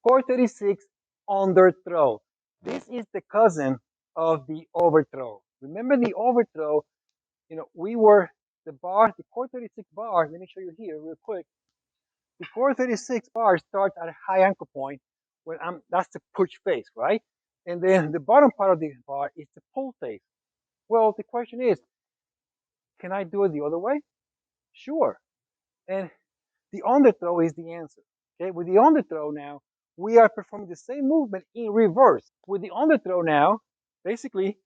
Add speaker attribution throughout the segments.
Speaker 1: Core36 underthrow. This is the cousin of the overthrow. Remember the overthrow, we were the Core36 bar, let me show you here real quick. The Core36 bar starts at a high anchor point when that's the push phase, right? And then the bottom part of the bar is the pull phase. Well, the question is, can I do it the other way? Sure. And the underthrow is the answer. Okay, with the underthrow now, we are performing the same movement in reverse. With the underthrow now, basically,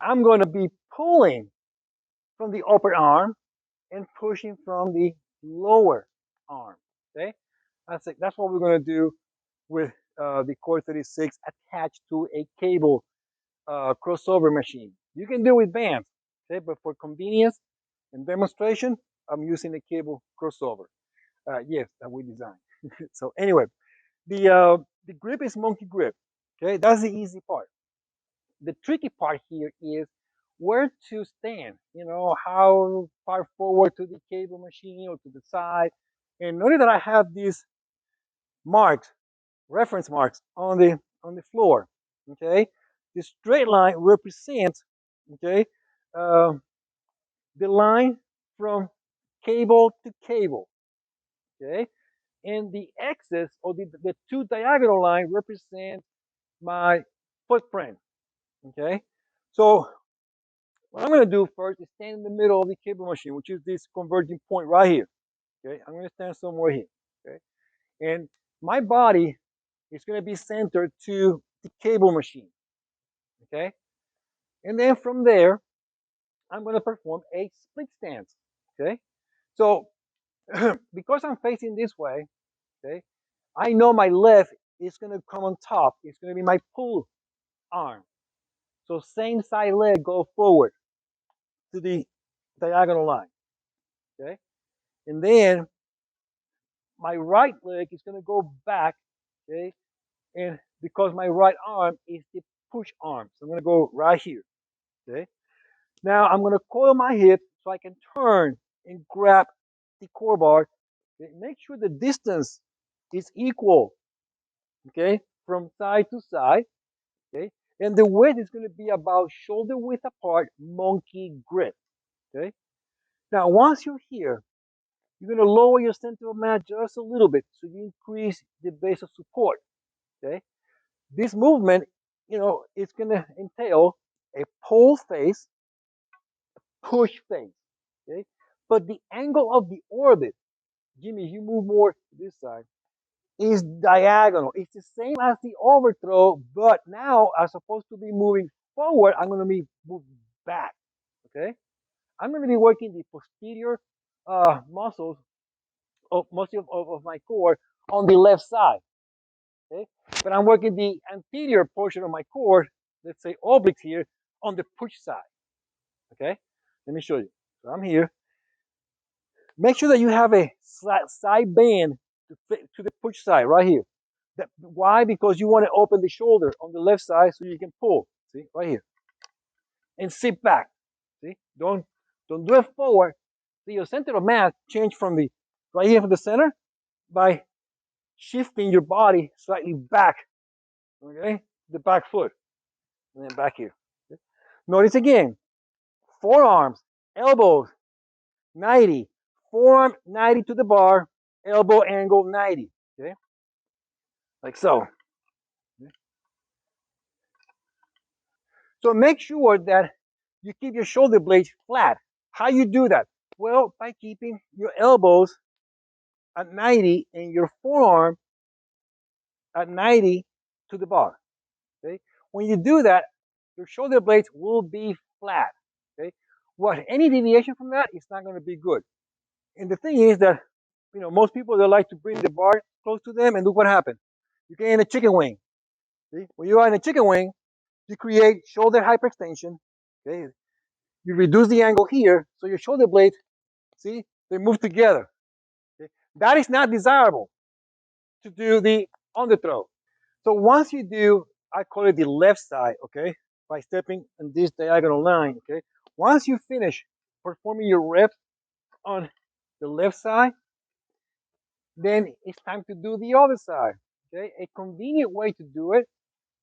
Speaker 1: I'm going to be pulling from the upper arm and pushing from the lower arm. Okay, that's it. That's what we're going to do with the Core36 attached to a cable crossover machine. You can do it with bands, okay, but for convenience and demonstration, I'm using a cable crossover. Yes, that we designed. So anyway, the grip is monkey grip. Okay, that's the easy part. The tricky part here is where to stand. How far forward to the cable machine or to the side. And notice that I have these marks, reference marks on the floor. Okay, the straight line represents, okay, uh, the line from cable to cable. Okay, and the axis or the two diagonal line represent my footprint. Okay, so what I'm going to do first is stand in the middle of the cable machine, which is this converging point right here. Okay, I'm going to stand somewhere here. Okay, and my body is going to be centered to the cable machine. Okay, and then from there, I'm going to perform a split stance. Okay, so because I'm facing this way, okay, I know my left is going to come on top. It's going to be my pull arm. So same side leg go forward to the diagonal line. Okay, and then my right leg is going to go back. Okay, and because my right arm is the push arm, so I'm going to go right here. Okay, now I'm going to coil my hip so I can turn and grab the core bar. Okay? Make sure the distance is equal. Okay, from side to side. Okay, and the width is going to be about shoulder width apart, monkey grip. Okay, now once you're here, you're going to lower your center of mass just a little bit so you increase the base of support. Okay, this movement, it's going to entail a pull phase, push phase. Okay, but the angle of the orbit, Jimmy, you move more to this side, is diagonal. It's the same as the overthrow, but now as opposed to be moving forward, I'm going to be moving back. Okay, I'm going to be working the posterior muscles of most of my core on the left side. Okay, but I'm working the anterior portion of my core, let's say obliques here, on the push side. Okay, let me show you. So I'm here. Make sure that you have a side band to the push side right here. Why? Because you want to open the shoulder on the left side so you can pull. See, right here, and sit back. See, don't do it forward. See, your center of mass change from the right here from the center by shifting your body slightly back. Okay, the back foot, and then back here. Okay? Notice again, forearms, elbows, 90. Forearm 90 to the bar, elbow angle 90. Okay, like so. So make sure that you keep your shoulder blades flat. How you do that? Well, by keeping your elbows at 90 and your forearm at 90 to the bar. Okay? When you do that, your shoulder blades will be flat. Okay? Any deviation from that is not going to be good. And the thing is that, most people, they like to bring the bar close to them, and look what happens. You get in a chicken wing. See? When you are in a chicken wing, you create shoulder hyperextension. Okay? You reduce the angle here, so your shoulder blades, see, they move together. Okay? That is not desirable to do the underthrow. So once you do, I call it the left side, okay, by stepping on this diagonal line, okay. Once you finish performing your reps on the left side, then it's time to do the other side, Okay, a convenient way to do it,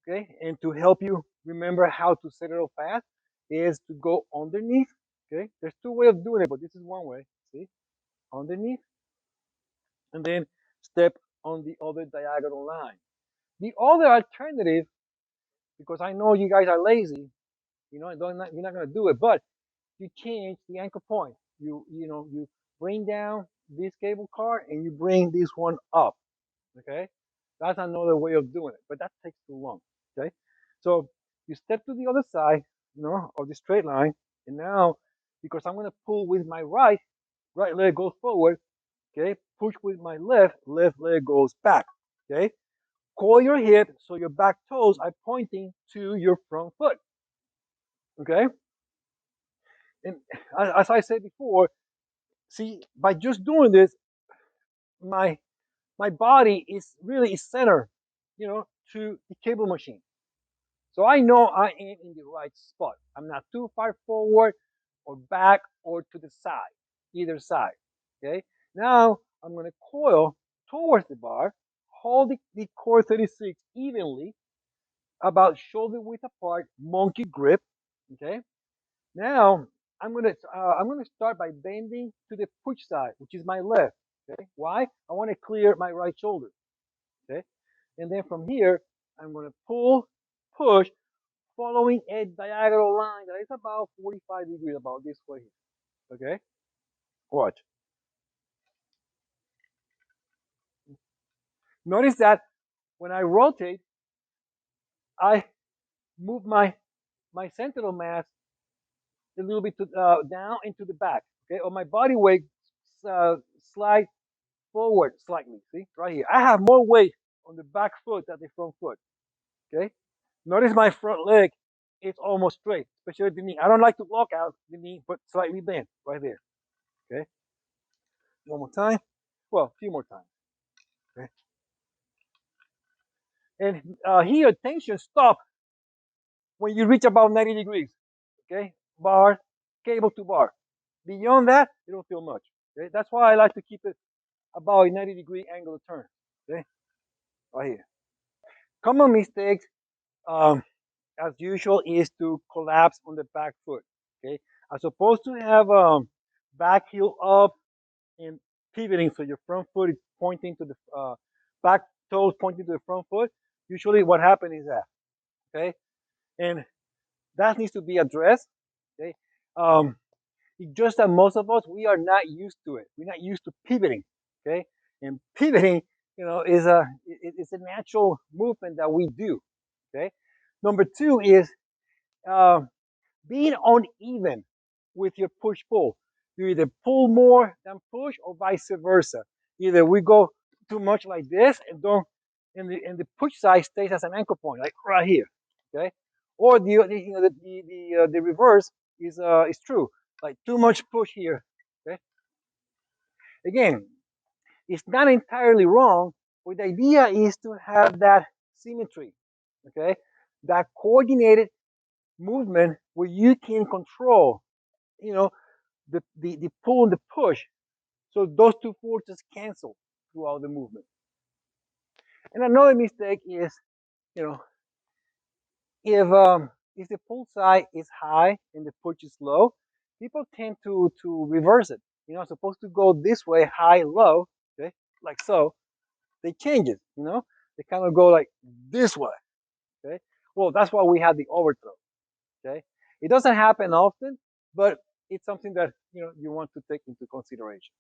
Speaker 1: okay, and to help you remember how to set it up fast is to go underneath. Okay, there's two ways of doing it, but this is one way. See, underneath, and then step on the other diagonal line. The other alternative, because I know you guys are lazy, you're not gonna do it, but you change the anchor point. You bring down this cable car and you bring this one up. Okay, that's another way of doing it, but that takes too long. Okay, so you step to the other side, of the straight line, and now because I'm gonna pull with my right leg goes forward. Okay, push with my left leg goes back. Okay, coil your hip so your back toes are pointing to your front foot. Okay, and as I said before, see, by just doing this, my my body is really centered, to the cable machine. So I know I am in the right spot. I'm not too far forward or back or to the side, either side. Okay. Now I'm going to coil towards the bar, hold the core 36 evenly, about shoulder width apart, monkey grip. Okay. Now I'm gonna start by bending to the push side, which is my left. Okay. Why? I want to clear my right shoulder. Okay. And then from here, I'm gonna pull, push, following a diagonal line that is about 45 degrees, about this way. Okay. Watch. Notice that when I rotate, I move my central mass a little bit down into the back. Okay. Or my body weight uh, slide forward slightly. See, right here. I have more weight on the back foot than the front foot. Okay. Notice my front leg is almost straight, especially the knee. I don't like to lock out the knee, but slightly bent right there. Okay. One more time. Well, a few more times. Okay. And here, tension stop when you reach about 90 degrees. Okay. Bar, cable to bar. Beyond that, you don't feel much. Okay. That's why I like to keep it about a 90-degree angle of turn. Okay. Right here. Common mistakes. Um, as usual, is to collapse on the back foot. Okay, as opposed to have back heel up and pivoting, so your front foot is pointing to the back toes pointing to the front foot. Usually, what happens is that, okay, and that needs to be addressed. Okay, um, it's just that most of us, we are not used to it. We're not used to pivoting. Okay, and pivoting, is it's a natural movement that we do. Okay, number two is uh, being uneven with your push pull. You either pull more than push or vice versa. Either we go too much like this and don't, and the push side stays as an anchor point, like right here, okay? Or the reverse is true, like too much push here, okay? Again, it's not entirely wrong, but the idea is to have that symmetry, okay? That coordinated movement where you can control, you know, the pull and the push. So those two forces cancel throughout the movement. And another mistake is, you know, if the pull side is high and the push is low, people tend to reverse it. Supposed to go this way, high, low, okay, like so. They change it, They kind of go like this way, okay. Well, that's why we have the overthrow, okay. It doesn't happen often, but it's something that you want to take into consideration.